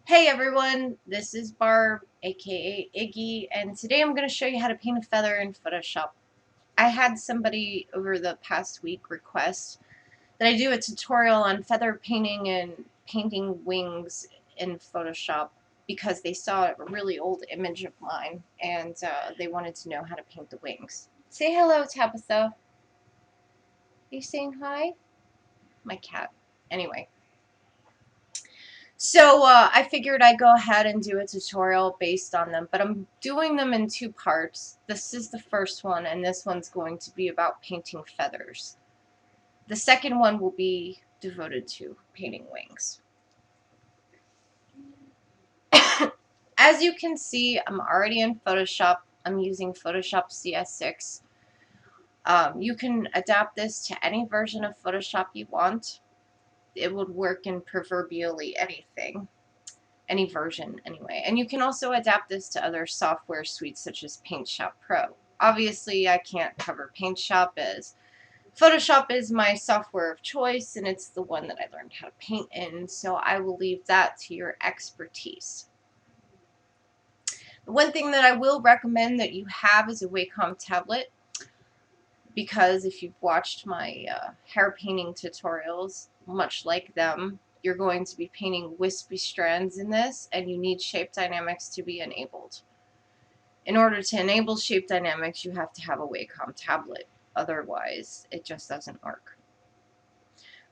Hey everyone, this is Barb, aka Iggy, and today I'm going to show you how to paint a feather in Photoshop. I had somebody over the past week request that I do a tutorial on feather painting and painting wings in Photoshop because they saw a really old image of mine and they wanted to know how to paint the wings. Say hello, Tabitha. Are you saying hi? My cat. Anyway. So I figured I'd go ahead and do a tutorial based on them, but I'm doing them in two parts. This is the first one, and this one's going to be about painting feathers. The second one will be devoted to painting wings. As you can see, I'm already in Photoshop. I'm using Photoshop CS6. You can adapt this to any version of Photoshop you want. It would work in proverbially anything. Any version anyway. And you can also adapt this to other software suites such as PaintShop Pro. Obviously, I can't cover PaintShop as Photoshop is my software of choice and it's the one that I learned how to paint in, so I will leave that to your expertise. The one thing that I will recommend that you have is a Wacom tablet, because if you've watched my hair painting tutorials, much like them, you're going to be painting wispy strands in this, and you need shape dynamics to be enabled. In order to enable shape dynamics, you have to have a Wacom tablet. Otherwise, it just doesn't work.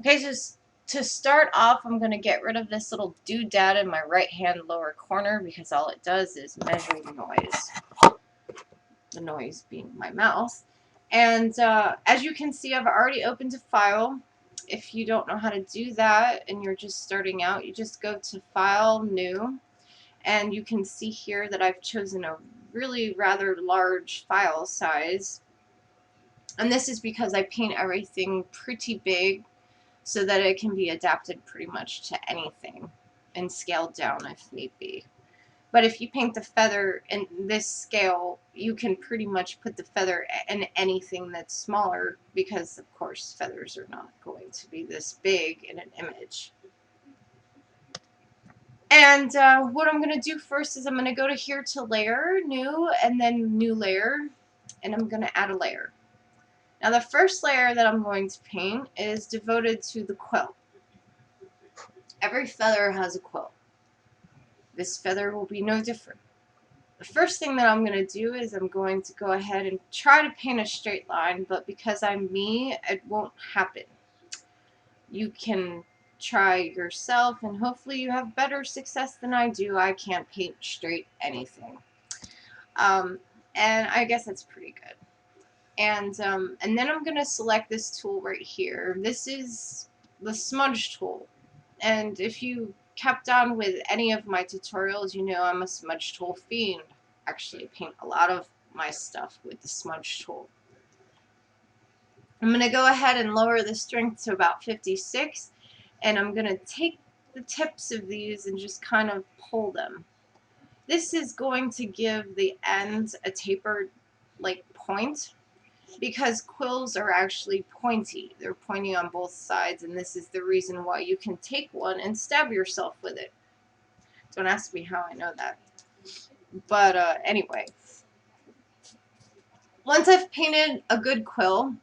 Okay, so to start off, I'm going to get rid of this little doodad in my right-hand lower corner because all it does is measure the noise. The noise being my mouse. And as you can see, I've already opened a file. If you don't know how to do that and you're just starting out, you just go to File, New, and you can see here that I've chosen a really rather large file size. And this is because I paint everything pretty big so that it can be adapted pretty much to anything and scaled down if need be. But if you paint the feather in this scale, you can pretty much put the feather in anything that's smaller because, of course, feathers are not going to be this big in an image. And what I'm going to do first is I'm going to go to here to Layer, New, and then New Layer, and I'm going to add a layer. Now the first layer that I'm going to paint is devoted to the quill. Every feather has a quill. This feather will be no different. The first thing that I'm going to do is I'm going to go ahead and try to paint a straight line, but because I'm me, it won't happen. You can try yourself and hopefully you have better success than I do. I can't paint straight anything. And I guess that's pretty good. And then I'm going to select this tool right here. This is the smudge tool. And if you kept on with any of my tutorials, you know I'm a smudge tool fiend. Actually paint a lot of my stuff with the smudge tool. I'm going to go ahead and lower the strength to about 56, and I'm going to take the tips of these and just kind of pull them. This is going to give the ends a tapered like point, because quills are actually pointy. They're pointy on both sides, and this is the reason why you can take one and stab yourself with it. Don't ask me how I know that. But anyway, once I've painted a good quill,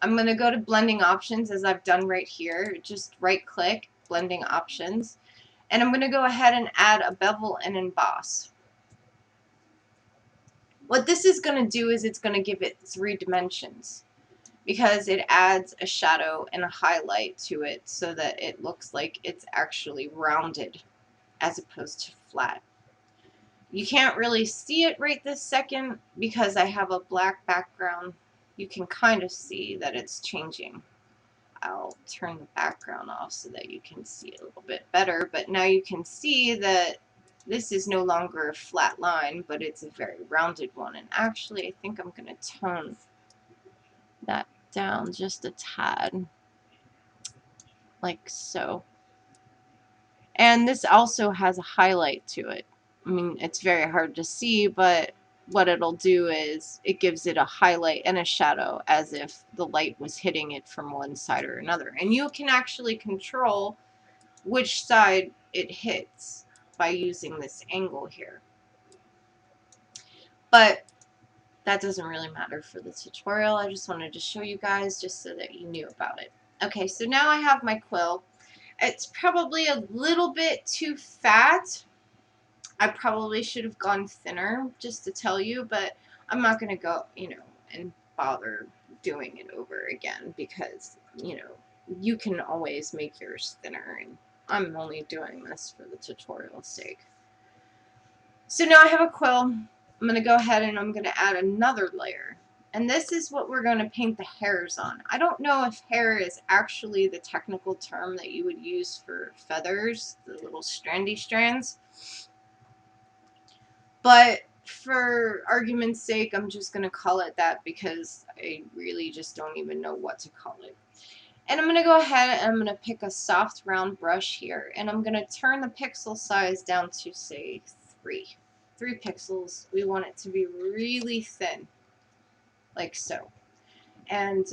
I'm going to go to blending options as I've done right here. Just right click, blending options, and I'm going to go ahead and add a bevel and emboss. What this is going to do is it's going to give it 3 dimensions, because it adds a shadow and a highlight to it so that it looks like it's actually rounded as opposed to flat. You can't really see it right this second because I have a black background. You can kind of see that it's changing. I'll turn the background off so that you can see it a little bit better, but now you can see that this is no longer a flat line, but it's a very rounded one. And actually, I think I'm going to tone that down just a tad, like so. And this also has a highlight to it. I mean, it's very hard to see, but what it'll do is it gives it a highlight and a shadow as if the light was hitting it from one side or another. And you can actually control which side it hits. by using this angle here. But that doesn't really matter for the tutorial. I just wanted to show you guys just so that you knew about it. Okay, so now I have my quill. It's probably a little bit too fat. I probably should have gone thinner, just to tell you, but I'm not going to go, and bother doing it over again because, you can always make yours thinner, and I'm only doing this for the tutorial's sake. So now I have a quill. I'm going to go ahead and I'm going to add another layer. And this is what we're going to paint the hairs on. I don't know if hair is actually the technical term that you would use for feathers, the little strandy strands. But for argument's sake, I'm just going to call it that because I really just don't even know what to call it. And I'm going to go ahead and I'm going to pick a soft round brush here. And I'm going to turn the pixel size down to, say, 3 pixels. We want it to be really thin, like so. And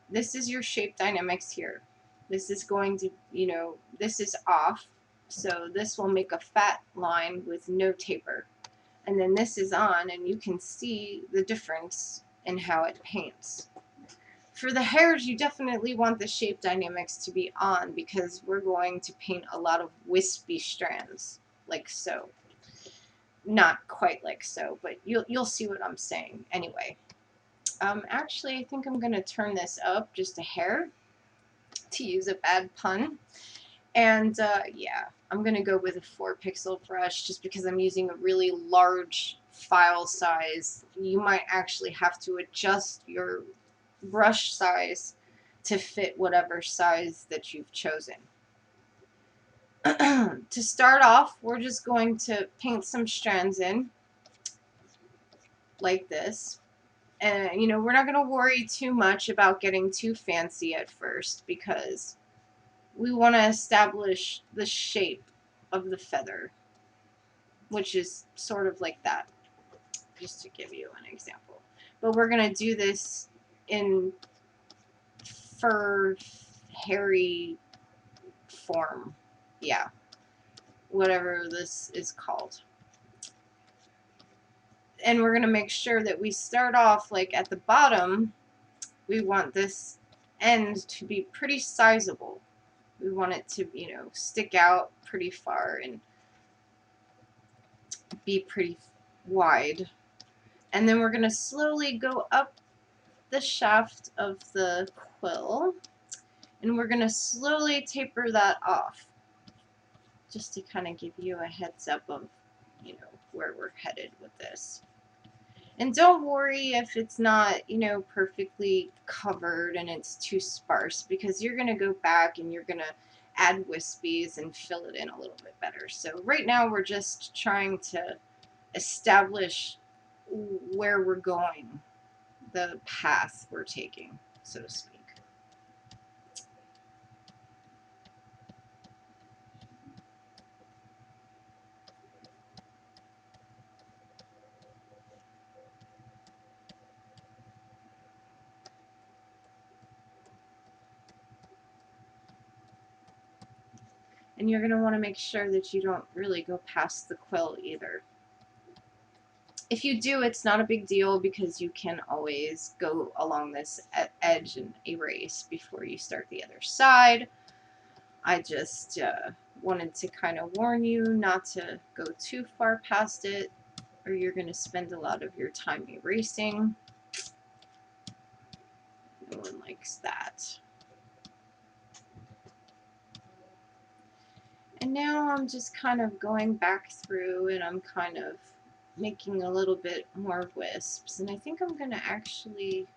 this is your shape dynamics here. This is going to, this is off. So this will make a fat line with no taper. And then this is on, and you can see the difference in how it paints. For the hairs, you definitely want the shape dynamics to be on because we're going to paint a lot of wispy strands, like so. Not quite like so, but you'll see what I'm saying anyway. Actually, I think I'm going to turn this up just a hair, to use a bad pun. And yeah, I'm going to go with a 4 pixel brush just because I'm using a really large file size. You might actually have to adjust your brush size to fit whatever size that you've chosen. To start off, we're just going to paint some strands in like this. And, we're not going to worry too much about getting too fancy at first because we want to establish the shape of the feather, which is sort of like that, just to give you an example. But we're going to do this in fur, hairy form. Yeah, whatever this is called. And we're going to make sure that we start off like at the bottom. We want this end to be pretty sizable. We want it to, stick out pretty far and be pretty wide. And then we're going to slowly go up the shaft of the quill, and we're going to slowly taper that off, just to kind of give you a heads up of, where we're headed with this. And don't worry if it's not, perfectly covered and it's too sparse, because you're going to go back and you're going to add wispies and fill it in a little bit better. So right now we're just trying to establish where we're going, the path we're taking, so to speak. And you're going to want to make sure that you don't really go past the quill either. If you do, it's not a big deal because you can always go along this edge and erase before you start the other side. I just wanted to kind of warn you not to go too far past it, or you're going to spend a lot of your time erasing. No one likes that. And now I'm just kind of going back through and I'm kind of making a little bit more wisps. And I think I'm going to actually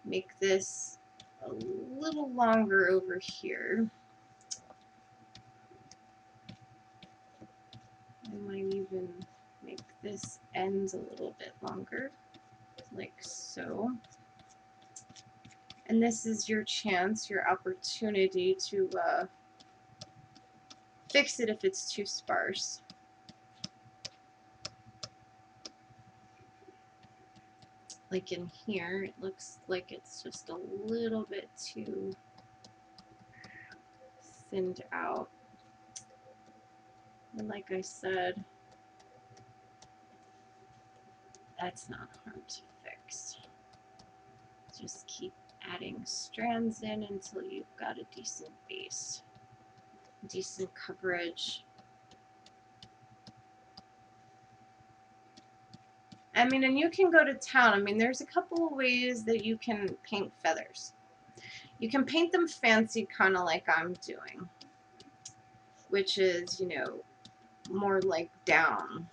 make this a little longer over here. I might even make this end a little bit longer, like so. And this is your chance, your opportunity to fix it if it's too sparse. Like in here, it looks like it's just a little bit too thinned out. And like I said, that's not hard to fix. Just keep adding strands in until you've got a decent base, decent coverage. I mean, and you can go to town. I mean, there's a couple of ways that you can paint feathers. You can paint them fancy, kind of like I'm doing, which is, you know, more like down,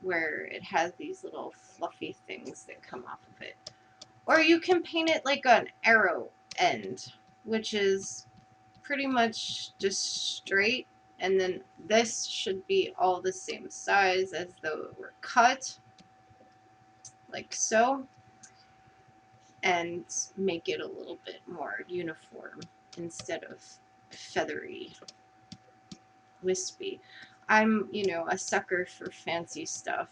where it has these little fluffy things that come off of it. Or you can paint it like an arrow end, which is pretty much just straight, and then this should be all the same size as though it were cut, like so, and make it a little bit more uniform instead of feathery, wispy. I'm, you know, a sucker for fancy stuff,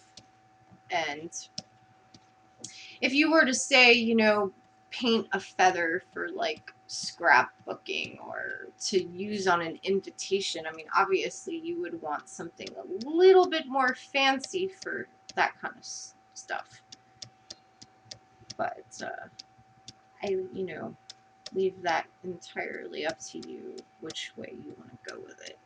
and if you were to say, you know, paint a feather for like scrapbooking or to use on an invitation, I mean, obviously you would want something a little bit more fancy for that kind of stuff. But I, you know, leave that entirely up to you which way you want to go with it.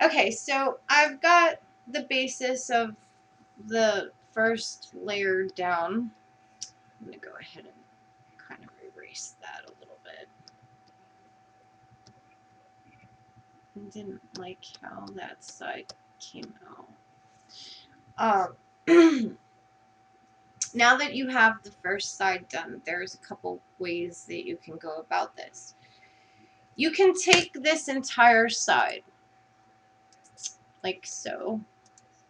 Okay, so I've got the basis of the first layer down. I'm going to go ahead and kind of erase that a little bit. I didn't like how that side came out. Now that you have the first side done, there's a couple ways that you can go about this. You can take this entire side, like so,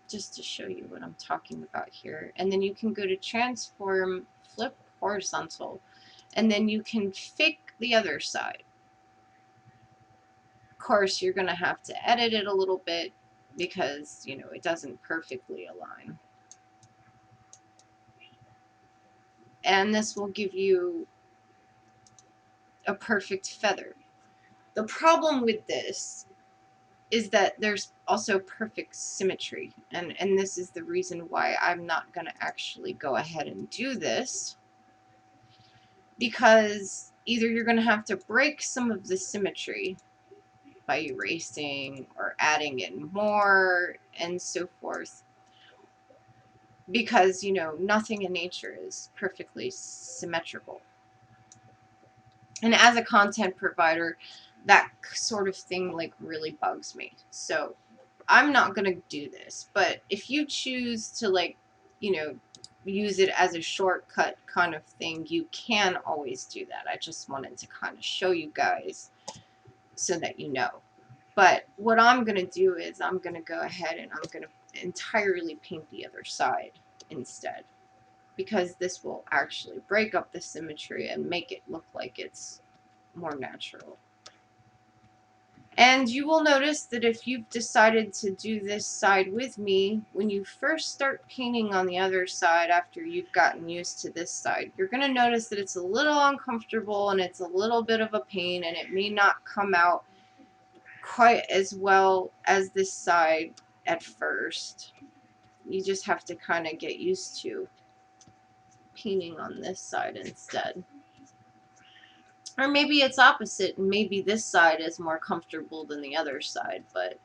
just to show you what I'm talking about here, and then you can go to transform, flip horizontal, and then you can fake the other side. Of course, you're going to have to edit it a little bit because, you know, it doesn't perfectly align. And this will give you a perfect feather. The problem with this is that there's also perfect symmetry, and this is the reason why I'm not going to actually go ahead and do this, because either you're going to have to break some of the symmetry by erasing or adding in more and so forth, because, you know, nothing in nature is perfectly symmetrical. And as a content provider, that sort of thing like really bugs me. So I'm not going to do this, but if you choose to, like, you know, use it as a shortcut kind of thing, you can always do that. I just wanted to kind of show you guys so that you know. But what I'm going to do is I'm going to go ahead and I'm going to entirely paint the other side instead, because this will actually break up the symmetry and make it look like it's more natural. And you will notice that if you've decided to do this side with me, when you first start painting on the other side after you've gotten used to this side, you're going to notice that it's a little uncomfortable and it's a little bit of a pain, and it may not come out quite as well as this side at first. You just have to kind of get used to painting on this side instead. Or maybe it's opposite, and maybe this side is more comfortable than the other side, but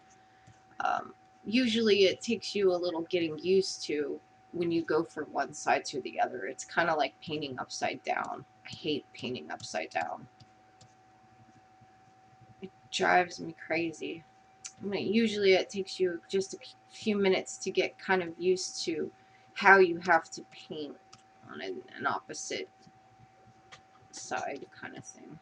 usually it takes you a little getting used to when you go from one side to the other. It's kind of like painting upside down. I hate painting upside down. It drives me crazy. I mean, usually it takes you just a few minutes to get kind of used to how you have to paint on an opposite side kind of thing.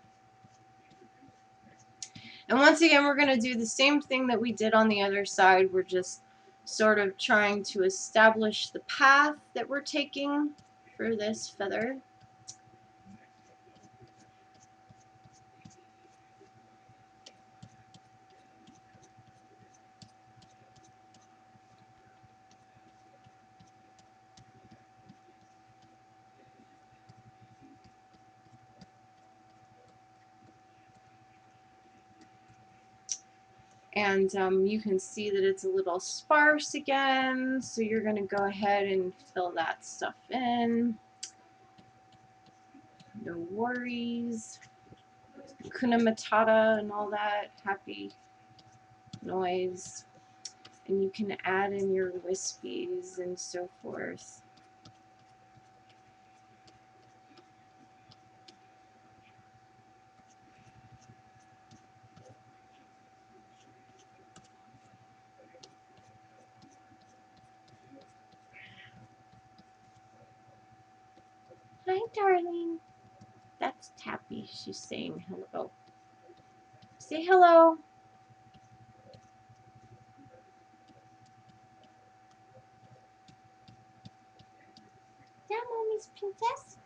And once again, we're going to do the same thing that we did on the other side. We're just sort of trying to establish the path that we're taking for this feather. And you can see that it's a little sparse again, so you're going to go ahead and fill that stuff in. No worries. Kuna Matata and all that happy noise. And you can add in your wispies and so forth. Hi, darling. That's Tappy. She's saying hello. Say hello. Yeah, mommy's princess.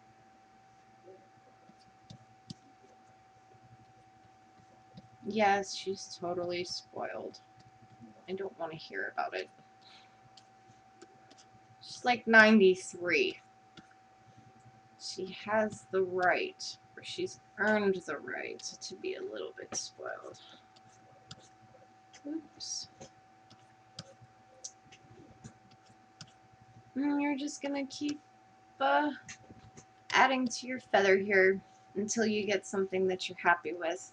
Yes, she's totally spoiled. I don't want to hear about it. She's like 93. She has the right, or she's earned the right to be a little bit spoiled. Oops. You're just gonna keep adding to your feather here until you get something that you're happy with.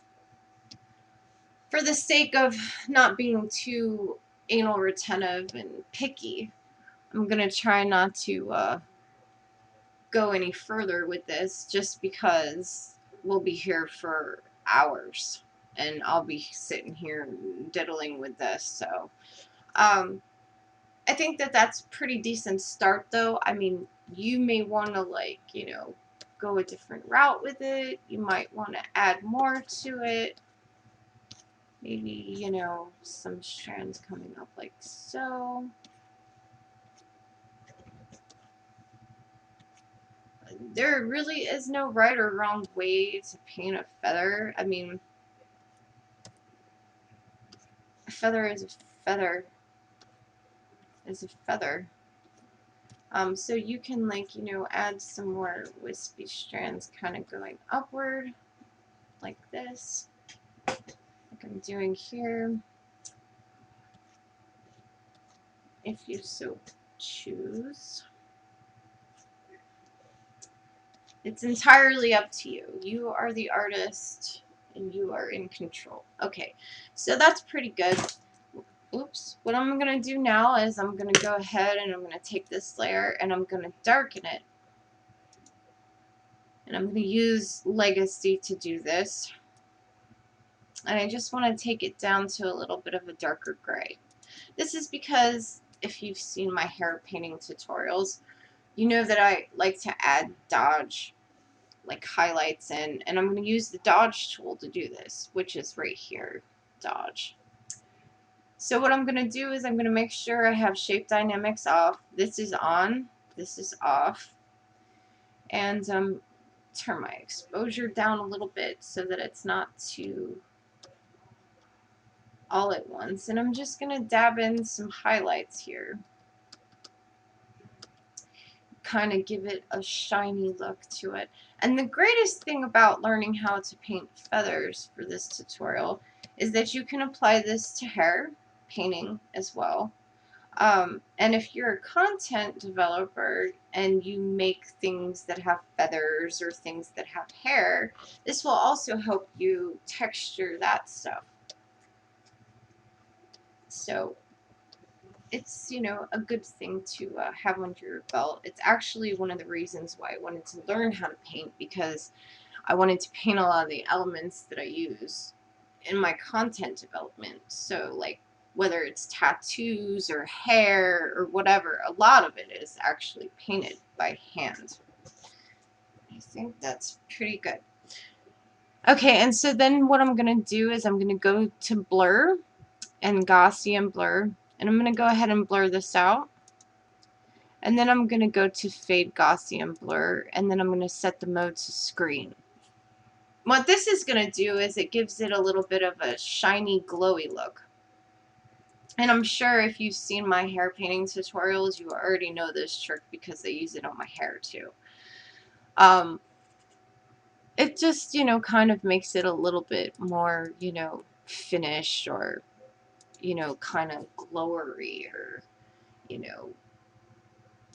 For the sake of not being too anal retentive and picky, I'm gonna try not to go any further with this just because we'll be here for hours and I'll be sitting here diddling with this. So I think that that's a pretty decent start though. I mean, you may want to, like, you know, go a different route with it. You might want to add more to it. Maybe, you know, some strands coming up like so. There really is no right or wrong way to paint a feather. I mean, a feather is a feather is a feather. So you can, like, you know, add some more wispy strands kind of going upward like this, like I'm doing here, if you so choose. It's entirely up to you. You are the artist and you are in control. Okay, so that's pretty good. Oops. What I'm going to do now is I'm going to go ahead and I'm going to take this layer and I'm going to darken it. And I'm going to use Legacy to do this. And I just want to take it down to a little bit of a darker gray. This is because if you've seen my hair painting tutorials, you know that I like to add dodge, like highlights in, and I'm going to use the dodge tool to do this, which is right here, dodge. So what I'm going to do is I'm going to make sure I have shape dynamics off. This is on, this is off, and turn my exposure down a little bit so that it's not too all at once. And I'm just going to dab in some highlights here. Kind of give it a shiny look to it. And the greatest thing about learning how to paint feathers for this tutorial is that you can apply this to hair painting as well. And if you're a content developer and you make things that have feathers or things that have hair, this will also help you texture that stuff. So it's, you know, a good thing to have under your belt. It's actually one of the reasons why I wanted to learn how to paint, because I wanted to paint a lot of the elements that I use in my content development. So, like, whether it's tattoos or hair or whatever, a lot of it is actually painted by hand. I think that's pretty good. Okay, and so then what I'm going to do is I'm going to go to blur and Gaussian blur, and I'm going to go ahead and blur this out. And then I'm going to go to fade Gaussian blur, and then I'm going to set the mode to screen. What this is going to do is it gives it a little bit of a shiny, glowy look. And I'm sure if you've seen my hair painting tutorials, you already know this trick because I use it on my hair too. It just, you know, kind of makes it a little bit more, you know, finished or you know, kind of glowery or, you know,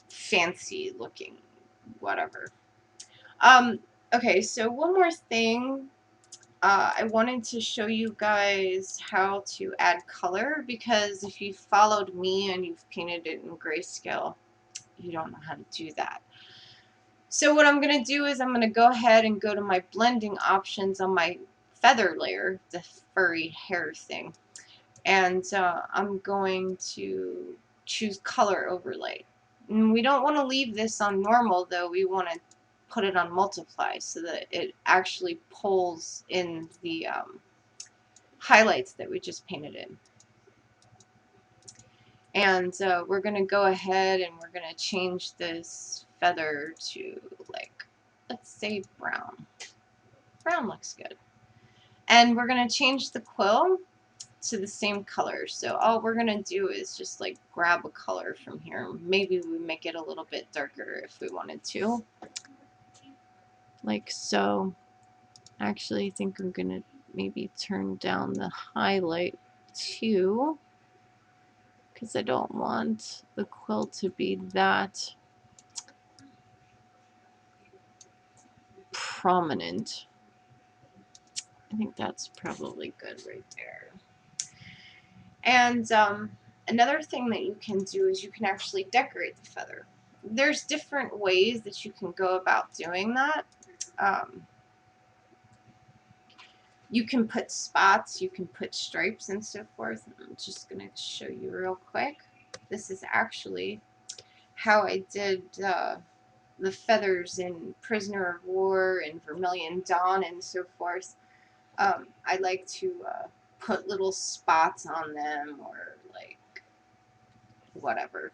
fancy looking, whatever. Okay, so one more thing. I wanted to show you guys how to add color, because if you followed me and you've painted it in grayscale, you don't know how to do that. So what I'm going to do is I'm going to go ahead and go to my blending options on my feather layer, the furry hair thing, and I'm going to choose color overlay. And we don't want to leave this on normal though, we want to put it on multiply so that it actually pulls in the highlights that we just painted in. And we're going to go ahead and we're going to change this feather to, like, let's say brown. Brown looks good. And we're going to change the quill to the same color. So all we're going to do is just like grab a color from here. Maybe we make it a little bit darker if we wanted to. Like so. Actually, I think I'm going to maybe turn down the highlight too, because I don't want the quill to be that prominent. I think that's probably good right there. And another thing that you can do is you can actually decorate the feather. There's different ways that you can go about doing that. You can put spots, you can put stripes and so forth. I'm just going to show you real quick. This is actually how I did the feathers in Prisoner of War and Vermilion Dawn and so forth. I like to put little spots on them, or like whatever.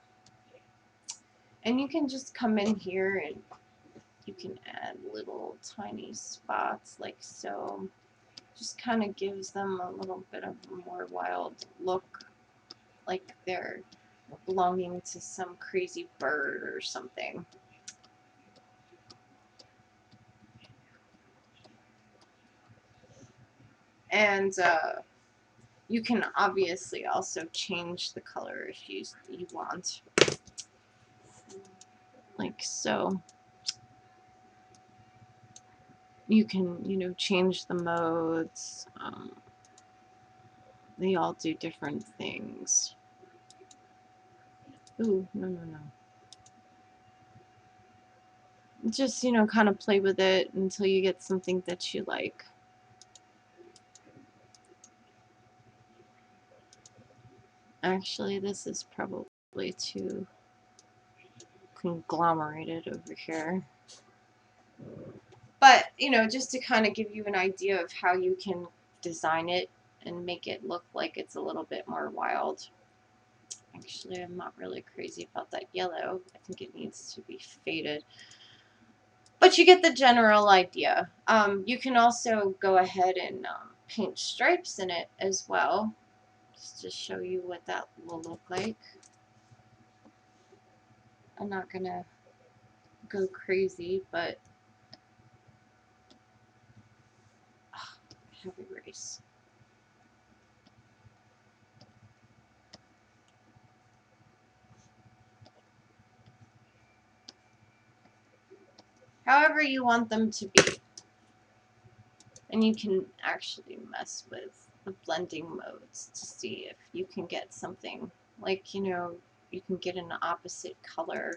And you can just come in here and you can add little tiny spots like so. Just kind of gives them a little bit of a more wild look, like they're belonging to some crazy bird or something. And you can obviously also change the color if you want, like so. You can, you know, change the modes. They all do different things. Ooh, no, no, no. Just, you know, kind of play with it until you get something that you like. Actually, this is probably too conglomerated over here. But, you know, just to kind of give you an idea of how you can design it and make it look like it's a little bit more wild. Actually, I'm not really crazy about that yellow. I think it needs to be faded. But you get the general idea. You can also go ahead and paint stripes in it as well, just to show you what that will look like. I'm not going to go crazy, but heavy erase. However you want them to be. And you can actually mess with the blending modes to see if you can get something like, you know, you can get an opposite color.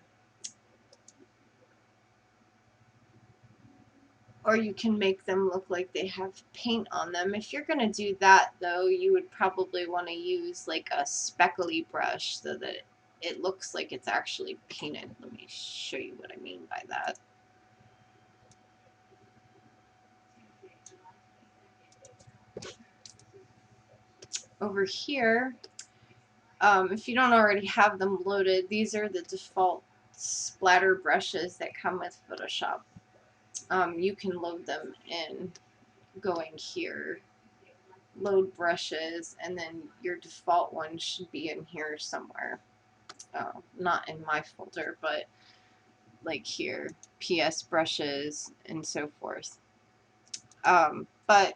Or you can make them look like they have paint on them. If you're going to do that, though, you would probably want to use like a speckly brush so that it looks like it's actually painted. Let me show you what I mean by that. Over here, if you don't already have them loaded, these are the default splatter brushes that come with Photoshop. You can load them in going here, load brushes, and then your default one should be in here somewhere. Not in my folder, but like here, PS brushes and so forth. But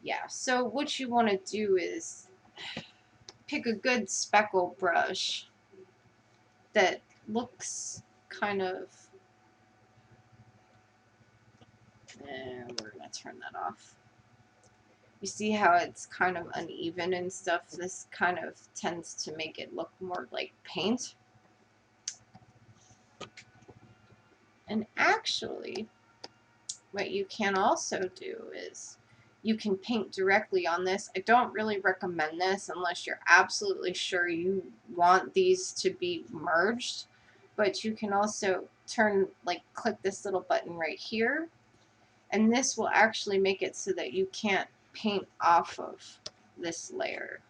yeah, so what you want to do is pick a good speckle brush that looks kind of, and we're going to turn that off. You see how it's kind of uneven and stuff? This kind of tends to make it look more like paint. And actually, what you can also do is you can paint directly on this. I don't really recommend this unless you're absolutely sure you want these to be merged. But you can also click this little button right here. And this will actually make it so that you can't paint off of this layer.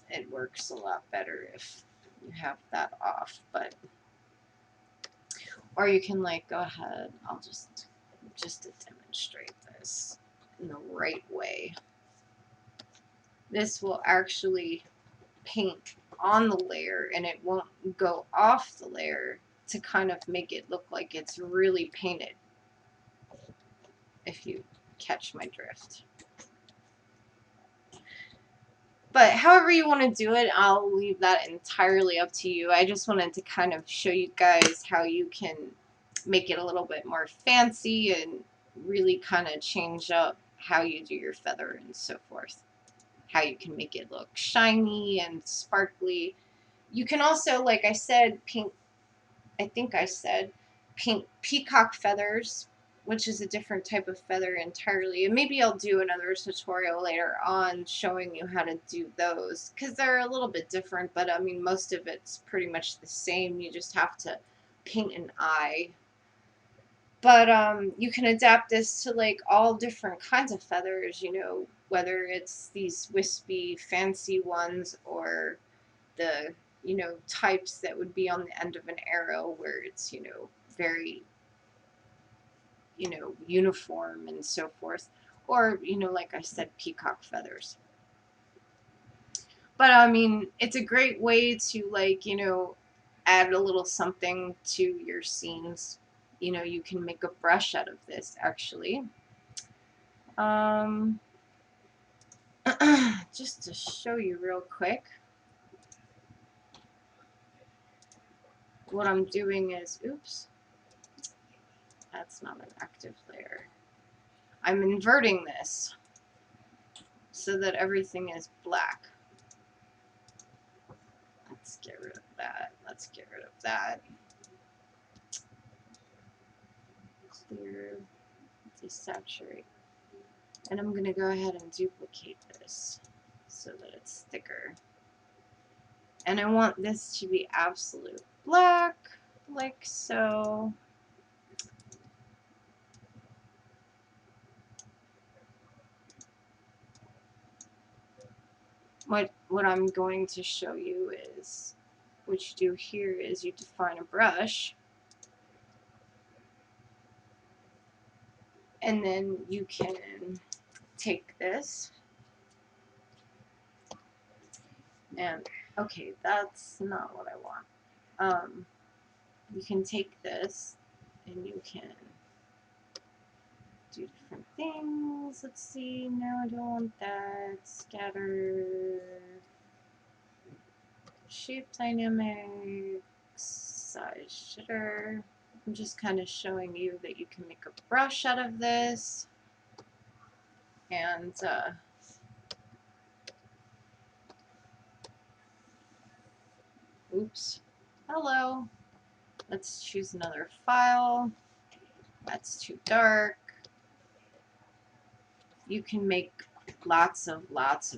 It works a lot better if you have that off, or you can go ahead, I'll just to demonstrate this in the right way. This will actually paint on the layer and it won't go off the layer to kind of make it look like it's really painted, if you catch my drift. But however you want to do it, I'll leave that entirely up to you. I just wanted to kind of show you guys how you can make it a little bit more fancy and really kind of change up how you do your feather and so forth. How you can make it look shiny and sparkly. You can also, like I said, paint peacock feathers, which is a different type of feather entirely. And maybe I'll do another tutorial later on showing you how to do those, because they're a little bit different, but I mean most of it's pretty much the same. You just have to paint an eye. But you can adapt this to all different kinds of feathers, you know, whether it's these wispy fancy ones or the, you know, types that would be on the end of an arrow where it's, you know, very, you know, uniform and so forth. Or, you know, like I said, peacock feathers. But I mean, it's a great way to you know, add a little something to your scenes. You know, you can make a brush out of this actually. Just to show you real quick, what I'm doing is, oops, that's not an active layer. I'm inverting this so that everything is black. Let's get rid of that. Let's get rid of that. Clear, desaturate. And I'm going to go ahead and duplicate this so that it's thicker. And I want this to be absolute black, like so. What I'm going to show you is, what you do here is you define a brush, and then you can take this, and okay, that's not what I want. You can take this and you can do different things. Let's see, no, I don't want that. Scatter, shape dynamics, size jitter. I'm just kind of showing you that you can make a brush out of this. And oops, hello. Let's choose another file. That's too dark. You can make lots of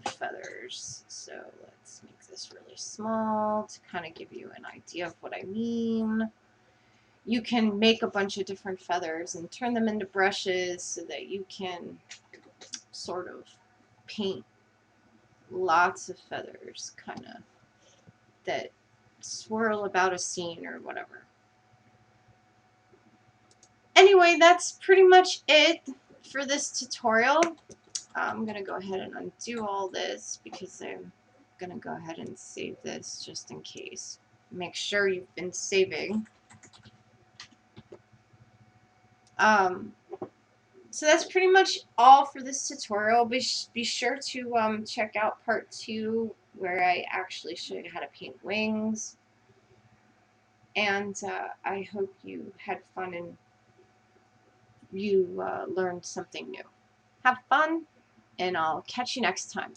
feathers. So let's make this really small to kind of give you an idea of what I mean. You can make a bunch of different feathers and turn them into brushes so that you can sort of paint lots of feathers, kind of, that swirl about a scene or whatever. Anyway, that's pretty much it for this tutorial. I'm going to go ahead and undo all this because I'm going to go ahead and save this just in case. Make sure you've been saving. So that's pretty much all for this tutorial. Be sure to check out part 2 where I actually show you how to paint wings. And I hope you had fun and you learned something new. Have fun, and I'll catch you next time.